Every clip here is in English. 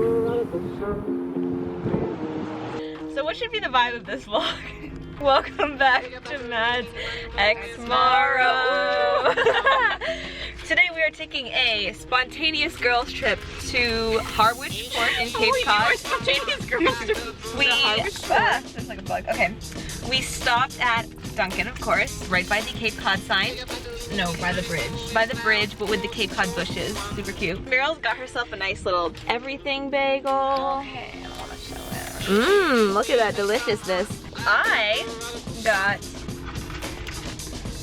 So what should be the vibe of this vlog? Welcome back to madsxmaro. Today we are taking a spontaneous girls trip to Harwich Port in Cape Cod. Spontaneous girls trip. There's like a bug. Okay. We stopped at Dunkin', of course, right by the Cape Cod sign. No, by the bridge. By the bridge, but with the Cape Cod bushes. Super cute. Meryl's got herself a nice little everything bagel. Okay, I don't want to show it. Mmm, look at that deliciousness. I got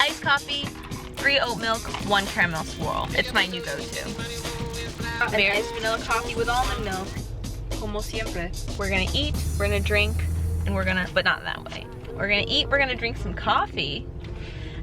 iced coffee, 3 oat milk, 1 caramel swirl. It's my new go-to. An iced vanilla coffee with almond milk. Como siempre. We're gonna eat, we're gonna drink, and we're gonna, but not that way. We're gonna eat, we're gonna drink some coffee,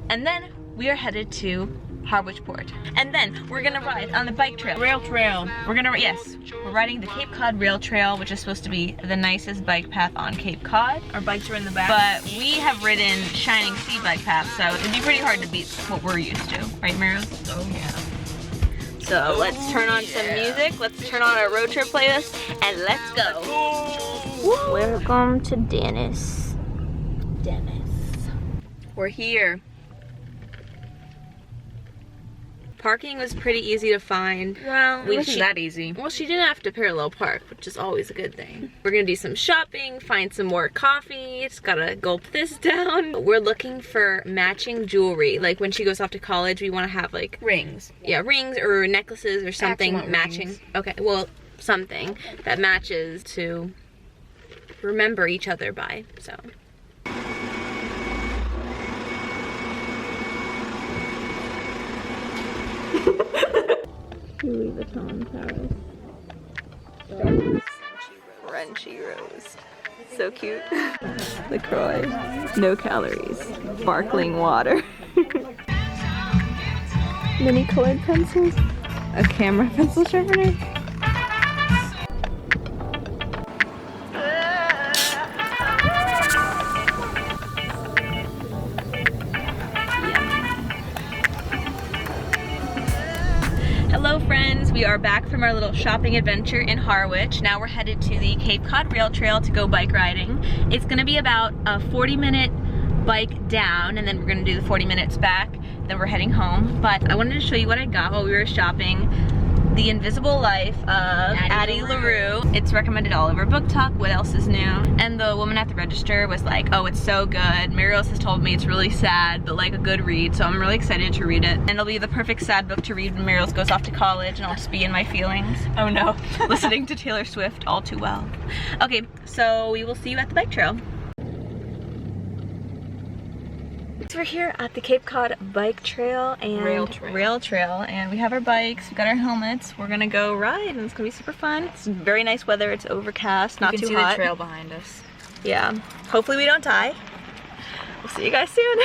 and then we are headed to Harwich Port. And then we're gonna ride on the bike trail. Rail trail. We're riding the Cape Cod Rail Trail, which is supposed to be the nicest bike path on Cape Cod. Our bikes are in the back. But we have ridden Shining Sea bike paths, so it'd be pretty hard to beat what we're used to. Right, Meryl? Oh yeah. So let's turn on some music, let's turn on our road trip playlist, and let's go. Woo. Welcome to Dennis. We're here. Parking was pretty easy to find. Well, it wasn't that easy. Well, she didn't have to parallel park, which is always a good thing. We're gonna do some shopping, find some more coffee. Just gotta gulp this down. We're looking for matching jewelry. Like when she goes off to college, we wanna have like Rings. Yeah, rings or necklaces or something matching. Rings. Okay, well, something that matches to remember each other by, so. Louis Vuitton Paris. Frenchy Rose. So cute. LaCroix. No calories. Sparkling water. Mini colored pencils. A camera pencil sharpener. Hello friends, we are back from our little shopping adventure in Harwich. Now we're headed to the Cape Cod Rail Trail to go bike riding. It's gonna be about a 40-minute bike down, and then we're gonna do the 40 minutes back, then we're heading home. But I wanted to show you what I got while we were shopping. The Invisible Life of Addie LaRue. It's recommended all over Book Talk. What else is new? And the woman at the register was like, oh, it's so good. Marios has told me it's really sad, but like a good read. So I'm really excited to read it. And it'll be the perfect sad book to read when Marios goes off to college and I'll just be in my feelings. Oh no, listening to Taylor Swift all too well. Okay, so we will see you at the bike trail. So we're here at the Cape Cod Bike Trail and Rail Trail, and we have our bikes, we got our helmets, we're gonna go ride and it's gonna be super fun. It's very nice weather, it's overcast, not too hot. You can see the trail behind us. Yeah, hopefully we don't die. We'll see you guys soon.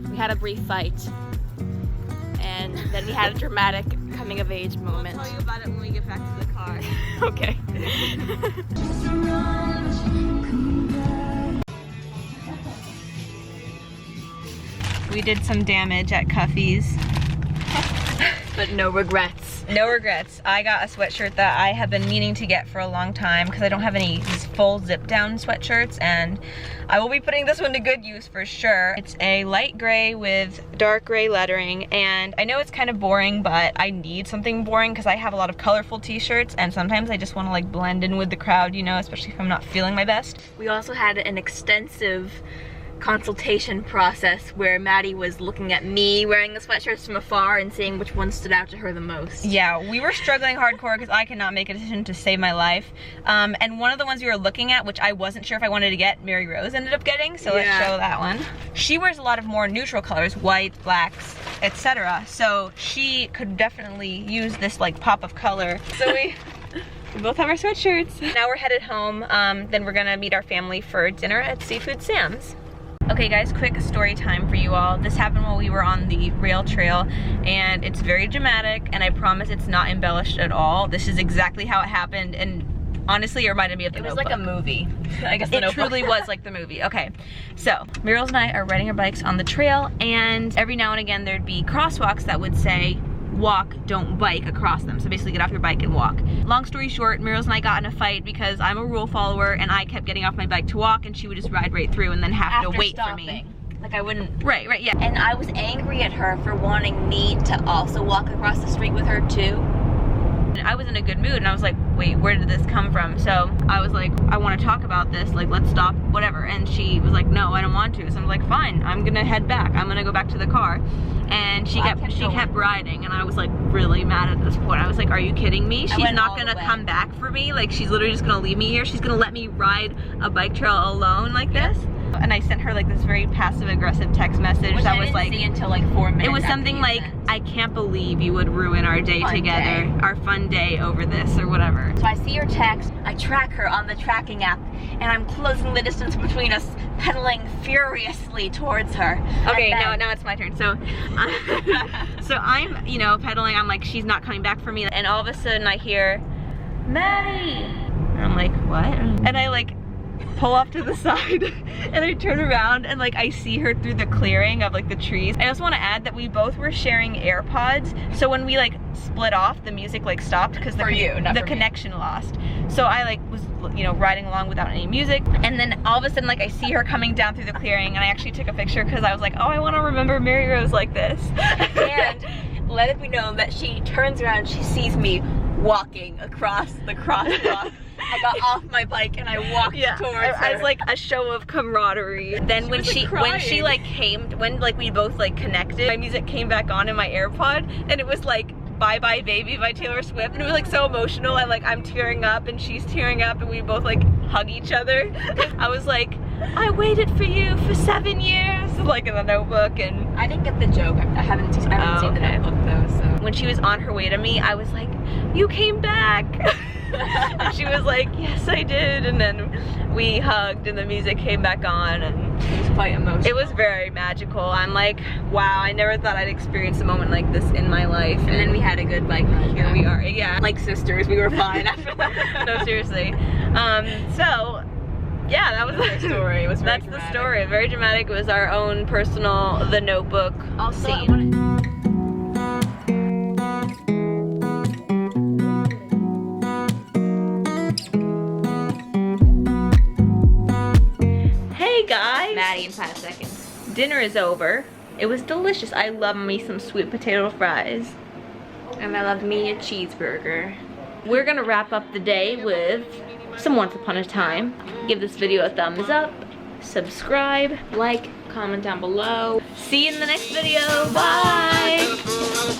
We had a brief fight, and then we had a dramatic coming of age moment. I'll tell you about it when we get back to the car. Okay. We did some damage at Cuffy's. But no regrets. No regrets. I got a sweatshirt that I have been meaning to get for a long time because I don't have any full zip down sweatshirts, and I will be putting this one to good use for sure. It's a light gray with dark gray lettering, and I know it's kind of boring, but I need something boring because I have a lot of colorful t-shirts and sometimes I just want to like blend in with the crowd, you know, especially if I'm not feeling my best. We also had an extensive consultation process where Maddie was looking at me wearing the sweatshirts from afar and seeing which one stood out to her the most. Yeah, we were struggling hardcore because I could not make a decision to save my life. And one of the ones we were looking at, which I wasn't sure if I wanted to get, Mary Rose ended up getting, so let's show that one. She wears a lot of more neutral colors, white, blacks, etc. So she could definitely use this like pop of color. So We both have our sweatshirts. Now we're headed home. Then we're gonna meet our family for dinner at Seafood Sam's. Okay guys, quick story time for you all. This happened while we were on the rail trail, and it's very dramatic, and I promise it's not embellished at all. This is exactly how it happened, and honestly, it reminded me of The Notebook. It was like a movie. I guess it truly was like the movie. Okay, so Muriel's and I are riding our bikes on the trail, and every now and again there'd be crosswalks that would say, walk, don't bike across them. So basically get off your bike and walk. Long story short, Muriel's and I got in a fight because I'm a rule follower and I kept getting off my bike to walk, and she would just ride right through and then have to wait for me. Like I wouldn't. Right, yeah. And I was angry at her for wanting me to also walk across the street with her too. And I was in a good mood and I was like, wait, where did this come from? So I was like, I want to talk about this, like let's stop, whatever. And she was like, no, I don't want to. So I'm like, fine, I'm gonna head back. I'm gonna go back to the car. And she kept riding, and I was like really mad at this point. I was like, are you kidding me? She's not gonna come back for me. Like she's literally just gonna leave me here. She's gonna let me ride a bike trail alone like this. And I sent her like this very passive aggressive text message that was like, see until like 4 minutes. It was something like, I can't believe you would ruin our day together, our fun day over this or whatever. So I see her text, I track her on the tracking app, and I'm closing the distance between us, pedaling furiously towards her. Okay, now it's my turn. So, so I'm, you know, pedaling. I'm like, she's not coming back for me, and all of a sudden I hear, Maddie, and I'm like, what? And I like pull off to the side and I turn around and like I see her through the clearing of like the trees. I also want to add that we both were sharing AirPods, so when we like split off, the music like stopped because the connection lost. So I like was, you know, riding along without any music, and then all of a sudden like I see her coming down through the clearing, and I actually took a picture because I was like, oh, I want to remember Mary Rose like this. And let it be known that she turns around, she sees me walking across the crosswalk. I got off my bike and I walked towards her. As like a show of camaraderie. Then when she like came, when like we both like connected, my music came back on in my AirPod, and it was like Bye Bye Baby by Taylor Swift, and it was like so emotional, and like I'm tearing up and she's tearing up, and we both like hug each other. I was like, I waited for you for 7 years, like in The Notebook. And I didn't get the joke. I haven't seen The Notebook though. So when she was on her way to me, I was like, you came back. And she was like, yes, I did. And then we hugged and the music came back on, and it was quite emotional. It was very magical. I'm like, wow, I never thought I'd experience a moment like this in my life. And then we had a good bike ride. Here we are, yeah. Like sisters, we were fine after that. No, seriously. So yeah, that was the story. It was very dramatic. The story. Very dramatic. It was our own personal The Notebook scene. Hey guys! Maddie in 5 seconds. Dinner is over. It was delicious. I love me some sweet potato fries. And I love me a cheeseburger. We're gonna wrap up the day with some Once Upon a Time. Give this video a thumbs up, subscribe, like, comment down below. See you in the next video. Bye!